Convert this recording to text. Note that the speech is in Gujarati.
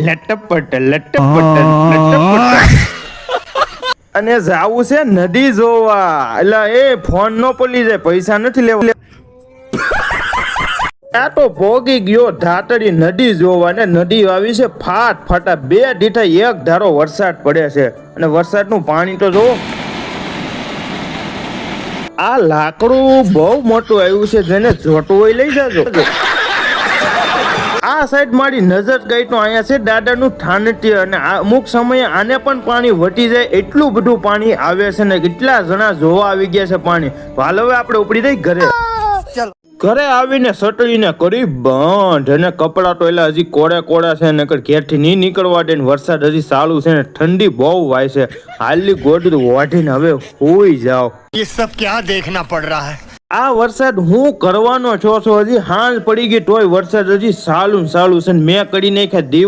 લટપટ લટપટ લટપટ અને જાવું છે નદી જોવા, એટલે એ ફોન નો પડી જાય, પૈસા નથી લેવા. આ તો ભોગી ગયો ધાતરી નદી જોવા, ને નદી આવી છે ફાટ ફાટા, 2 ડીઠા 1 ધારો વરસાદ પડે છે, અને વરસાદનું પાણી તો જોવો. આ લાકડું બહુ મોટું આવ્યું છે, જેને જોતું હોય લઈ જાજો. આ સાઈડ મારી નજર ગઈ તો અહીંયા છે દાદાનું ઠાણત્ય, અને અમુક સમયે આને પણ પાણી વટી જાય એટલું બધું પાણી આવે છે, ને કેટલા જણા જોવા આવી ગયા છે પાણી. હાલ હવે આપણે ઉપડી જઈ ઘરે. ઘરે આવીને સટડીને કરી બંધ, અને કપડા તો એલા હજી કોડા છે, ને ઘેરથી નહીં નીકળવા દે. વરસાદ હજી ચાલુ છે ને ઠંડી બહુ વાય છે. હાલની ગોડ વાઢીને હવે હોઈ જાવ. ये सब क्या देखना पड़ रहा है? આ વરસાદ હું કરવાનો છો હજી હાંજ પડી ગઈ તોય વરસાદ હજી ચાલુ છે, ને મેં કરી નાખ્યા